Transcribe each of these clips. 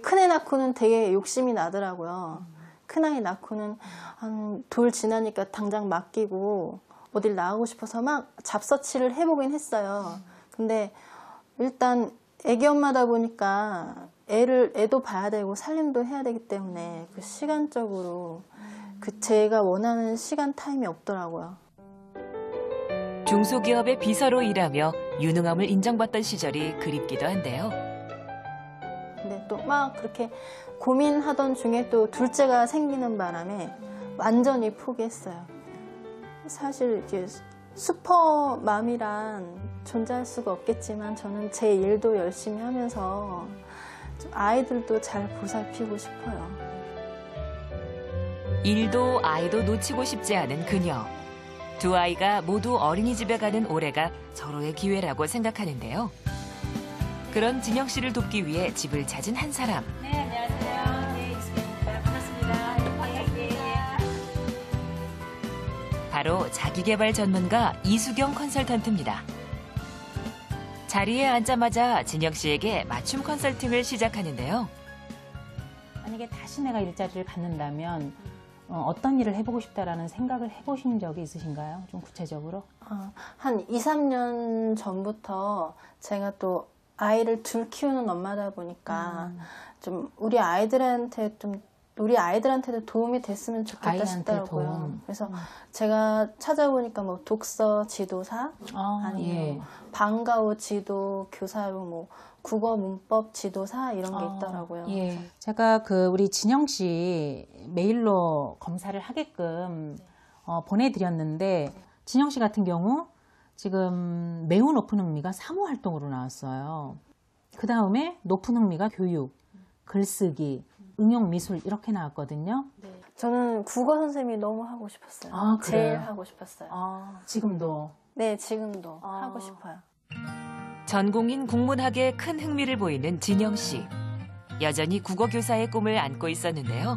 큰애 낳고는 되게 욕심이 나더라고요. 큰아이 낳고는 한 돌 지나니까 당장 맡기고 어딜 나가고 싶어서 막 잡서치를 해보긴 했어요. 근데 일단 애기 엄마다 보니까 애도 봐야 되고 살림도 해야 되기 때문에 그 시간적으로 제가 원하는 시간 타임이 없더라고요. 중소기업의 비서로 일하며 유능함을 인정받던 시절이 그립기도 한데요. 근데 또 막 그렇게 고민하던 중에 또 둘째가 생기는 바람에 완전히 포기했어요. 사실 이게 슈퍼맘이란 존재할 수가 없겠지만 저는 제 일도 열심히 하면서 좀 아이들도 잘 보살피고 싶어요. 일도 아이도 놓치고 싶지 않은 그녀. 두 아이가 모두 어린이집에 가는 올해가 서로의 기회라고 생각하는데요. 그런 진영 씨를 돕기 위해 집을 찾은 한 사람. 네, 안녕하세요. 네, 있습니다. 반갑습니다. 바로 자기개발 전문가 이수경 컨설턴트입니다. 자리에 앉자마자 진영 씨에게 맞춤 컨설팅을 시작하는데요. 만약에 다시 내가 일자리를 갖는다면 어떤 일을 해보고 싶다라는 생각을 해보신 적이 있으신가요? 좀 구체적으로? 한 2, 3년 전부터 제가 또 아이를 둘 키우는 엄마다 보니까 좀 우리 아이들한테도 도움이 됐으면 좋겠다 싶더라고요. 도움. 그래서 제가 찾아보니까 뭐 독서 지도사, 아니면 예. 방과후 지도 교사로 뭐 국어 문법 지도사 이런 게 있더라고요. 예. 제가 우리 진영 씨 메일로 검사를 하게끔 보내드렸는데 진영 씨 같은 경우 지금 매우 높은 흥미가 사무 활동으로 나왔어요. 그 다음에 높은 흥미가 교육, 글쓰기, 응용 미술 이렇게 나왔거든요. 네. 저는 국어 선생님이 너무 하고 싶었어요. 제일 하고 싶었어요. 지금도? 네, 지금도 하고 싶어요. 전공인 국문학에 큰 흥미를 보이는 진영 씨. 여전히 국어 교사의 꿈을 안고 있었는데요.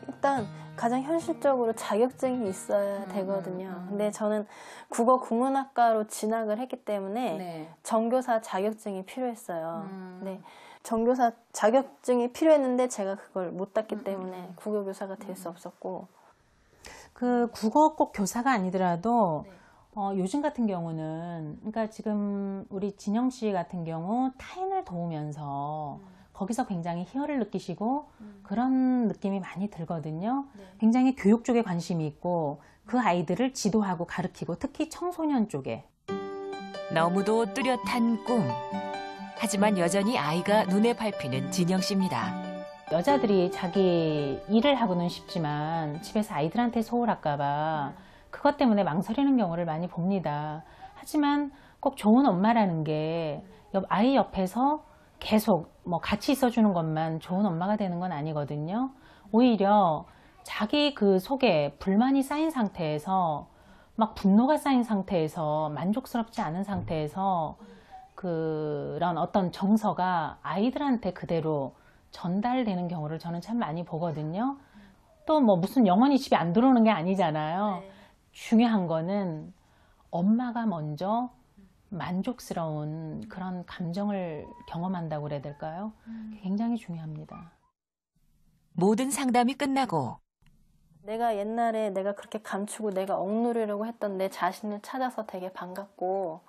일단 가장 현실적으로 자격증이 있어야 되거든요. 근데 저는 국어 국문학과로 진학을 했기 때문에 네. 정교사 자격증이 필요했어요. 근데 정교사 자격증이 필요했는데 제가 그걸 못 땄기 때문에 국어 교사가 될 수 없었고. 그 국어 꼭 교사가 아니더라도 요즘 같은 경우는 그러니까 지금 우리 진영 씨 같은 경우 타인을 도우면서 거기서 굉장히 희열을 느끼시고 그런 느낌이 많이 들거든요. 굉장히 교육 쪽에 관심이 있고 그 아이들을 지도하고 가르치고 특히 청소년 쪽에. 너무도 뚜렷한 꿈. 하지만 여전히 아이가 눈에 밟히는 진영 씨입니다. 여자들이 자기 일을 하고는 싶지만 집에서 아이들한테 소홀할까 봐 그것 때문에 망설이는 경우를 많이 봅니다. 하지만 꼭 좋은 엄마라는 게 아이 옆에서 계속 같이 있어주는 것만 좋은 엄마가 되는 건 아니거든요. 오히려 자기 그 속에 불만이 쌓인 상태에서 막 분노가 쌓인 상태에서 만족스럽지 않은 상태에서 그런 어떤 정서가 아이들한테 그대로 전달되는 경우를 저는 참 많이 보거든요. 또 무슨 영원히 집에 안 들어오는 게 아니잖아요. 네. 중요한 거는 엄마가 먼저 만족스러운 그런 감정을 경험한다고 그래야 될까요? 굉장히 중요합니다. 모든 상담이 끝나고 내가 옛날에 내가 그렇게 감추고 내가 억누르려고 했던 내 자신을 찾아서 되게 반갑고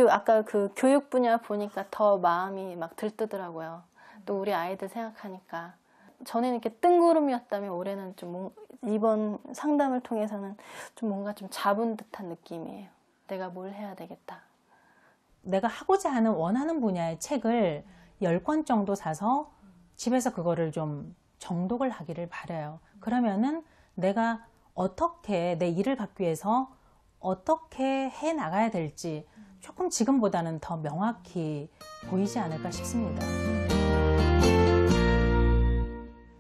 아까 그 교육 분야 보니까 더 마음이 막 들뜨더라고요. 또 우리 아이들 생각하니까. 전에는 이렇게 뜬구름이었다면 올해는 좀 이번 상담을 통해서는 좀 뭔가 좀 잡은 듯한 느낌이에요. 내가 뭘 해야 되겠다. 내가 하고자 하는 원하는 분야의 책을 10권 정도 사서 집에서 그거를 좀 정독을 하기를 바라요. 그러면은 내가 어떻게 내 일을 받기 위해서 어떻게 해 나가야 될지 조금 지금보다는 더 명확히 보이지 않을까 싶습니다.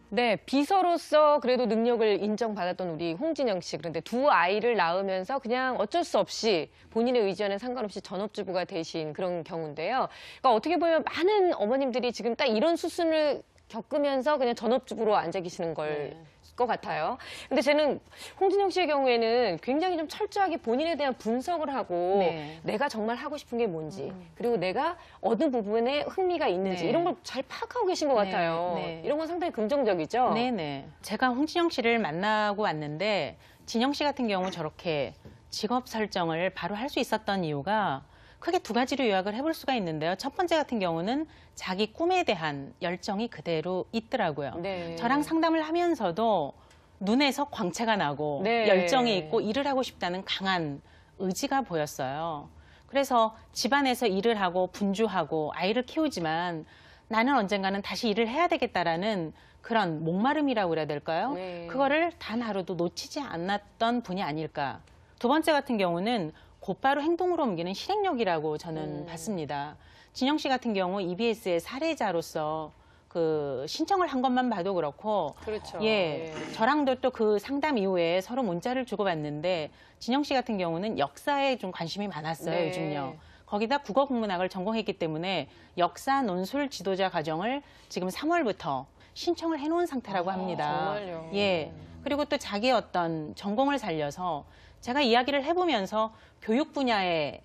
네, 비서로서 그래도 능력을 인정받았던 우리 홍진영 씨. 그런데 두 아이를 낳으면서 그냥 어쩔 수 없이 본인의 의지와는 상관없이 전업주부가 되신 그런 경우인데요. 그러니까 어떻게 보면 많은 어머님들이 지금 딱 이런 수순을 겪으면서 그냥 전업주부로 앉아 계시는 걸 것 같아요. 근데 저는 홍진영 씨의 경우에는 굉장히 좀 철저하게 본인에 대한 분석을 하고 네. 내가 정말 하고 싶은 게 뭔지 그리고 내가 어느 부분에 흥미가 있는지 네. 이런 걸 잘 파악하고 계신 것 네, 같아요. 네. 이런 건 상당히 긍정적이죠? 네네. 제가 홍진영 씨를 만나고 왔는데 진영 씨 같은 경우 저렇게 직업 설정을 바로 할 수 있었던 이유가 크게 두 가지로 요약을 해볼 수가 있는데요. 첫 번째 같은 경우는 자기 꿈에 대한 열정이 그대로 있더라고요. 네. 저랑 상담을 하면서도 눈에서 광채가 나고 네. 열정이 있고 일을 하고 싶다는 강한 의지가 보였어요. 그래서 집안에서 일을 하고 분주하고 아이를 키우지만 나는 언젠가는 다시 일을 해야 되겠다라는 그런 목마름이라고 그래야 될까요? 네. 그거를 단 하루도 놓치지 않았던 분이 아닐까. 두 번째 같은 경우는 곧바로 행동으로 옮기는 실행력이라고 저는 봤습니다. 진영 씨 같은 경우 EBS의 사례자로서 그 신청을 한 것만 봐도 그렇고 그렇죠. 예, 저랑도 또 그 상담 이후에 서로 문자를 주고받는데 진영 씨 같은 경우는 역사에 좀 관심이 많았어요, 네. 요즘요. 거기다 국어 국문학을 전공했기 때문에 역사 논술 지도자 과정을 지금 3월부터 신청을 해놓은 상태라고 합니다. 정말요? 예. 그리고 또 자기의 어떤 전공을 살려서 제가 이야기를 해보면서 교육 분야에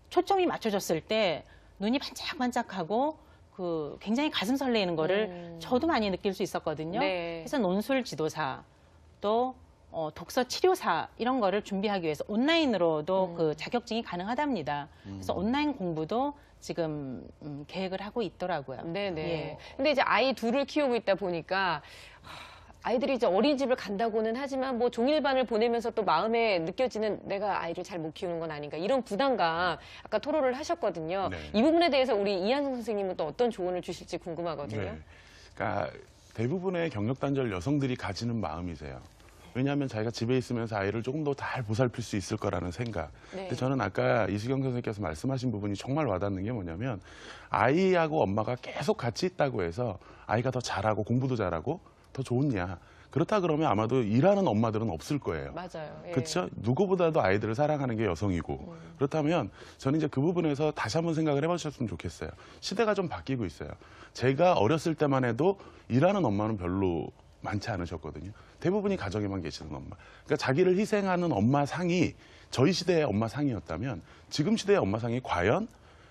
초점이 맞춰졌을 때 눈이 반짝반짝하고 그 굉장히 가슴 설레이는 거를 저도 많이 느낄 수 있었거든요. 네. 그래서 논술 지도사 또 독서 치료사 이런 거를 준비하기 위해서 온라인으로도 그 자격증이 가능하답니다. 그래서 온라인 공부도 지금 계획을 하고 있더라고요. 네네. 예. 근데 이제 아이 둘을 키우고 있다 보니까 아이들이 이제 어린이집을 간다고는 하지만 뭐 종일반을 보내면서 또 마음에 느껴지는 내가 아이를 잘 못 키우는 건 아닌가 이런 부담감 아까 토로를 하셨거든요. 네. 이 부분에 대해서 우리 이한성 선생님은 또 어떤 조언을 주실지 궁금하거든요. 네. 그러니까 대부분의 경력단절 여성들이 가지는 마음이세요. 왜냐하면 자기가 집에 있으면서 아이를 조금 더 잘 보살필 수 있을 거라는 생각. 네. 근데 저는 아까 이수경 선생님께서 말씀하신 부분이 정말 와닿는 게 뭐냐면 아이하고 엄마가 계속 같이 있다고 해서 아이가 더 잘하고 공부도 잘하고 더 좋냐. 그렇다 그러면 아마도 일하는 엄마들은 없을 거예요. 맞아요. 예. 그렇죠? 누구보다도 아이들을 사랑하는 게 여성이고 그렇다면 저는 이제 그 부분에서 다시 한번 생각을 해보셨으면 좋겠어요. 시대가 좀 바뀌고 있어요. 제가 어렸을 때만 해도 일하는 엄마는 별로 많지 않으셨거든요. 대부분이 가정에만 계시는 엄마. 그러니까 자기를 희생하는 엄마 상이 저희 시대의 엄마 상이었다면 지금 시대의 엄마 상이 과연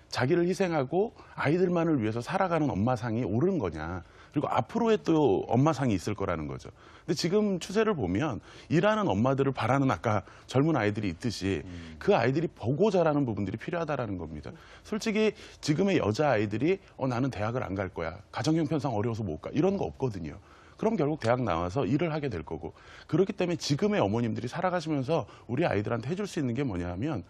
자기를 희생하고 아이들만을 위해서 살아가는 엄마 상이 옳은 거냐. 그리고 앞으로의 또 엄마 상이 있을 거라는 거죠. 근데 지금 추세를 보면 일하는 엄마들을 바라는 아까 젊은 아이들이 있듯이 그 아이들이 보고 자라는 부분들이 필요하다라는 겁니다. 솔직히 지금의 여자아이들이 나는 대학을 안 갈 거야. 가정 형편상 어려워서 못 가. 이런 거 없거든요. 그럼 결국 대학 나와서 일을 하게 될 거고. 그렇기 때문에 지금의 어머님들이 살아가시면서 우리 아이들한테 해줄 수 있는 게 뭐냐면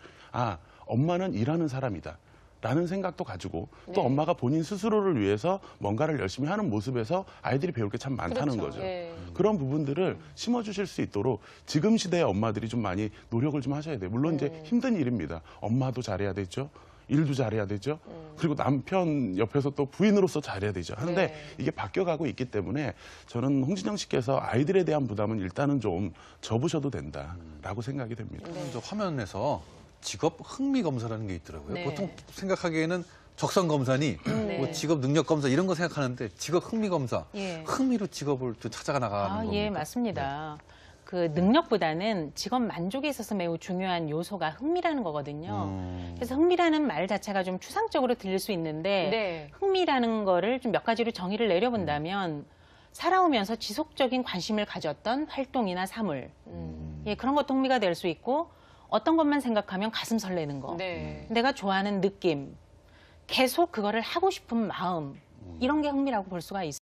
엄마는 일하는 사람이다. 라는 생각도 가지고 또 엄마가 본인 스스로를 위해서 뭔가를 열심히 하는 모습에서 아이들이 배울 게 참 많다는 그렇죠. 거죠. 예. 그런 부분들을 심어주실 수 있도록 지금 시대의 엄마들이 좀 많이 노력을 좀 하셔야 돼요. 물론 이제 힘든 일입니다. 엄마도 잘해야 되죠. 일도 잘해야 되죠. 그리고 남편 옆에서 또 부인으로서 잘해야 되죠. 하는데 네. 이게 바뀌어가고 있기 때문에 저는 홍진영 씨께서 아이들에 대한 부담은 일단은 좀 접으셔도 된다라고 생각이 됩니다. 저 화면에서 직업 흥미 검사라는 게 있더라고요. 네. 보통 생각하기에는 적성 검사니 뭐 직업 능력 검사 이런 거 생각하는데 직업 흥미 검사, 예. 흥미로 직업을 또 찾아가 나가는 겁니다. 예, 맞습니다. 그 능력보다는 직업 만족에 있어서 매우 중요한 요소가 흥미라는 거거든요. 그래서 흥미라는 말 자체가 좀 추상적으로 들릴 수 있는데 네. 흥미라는 거를 좀 몇 가지로 정의를 내려본다면 살아오면서 지속적인 관심을 가졌던 활동이나 사물, 예, 그런 것도 흥미가 될 수 있고 어떤 것만 생각하면 가슴 설레는 거, 네. 내가 좋아하는 느낌, 계속 그거를 하고 싶은 마음, 이런 게 흥미라고 볼 수가 있어요.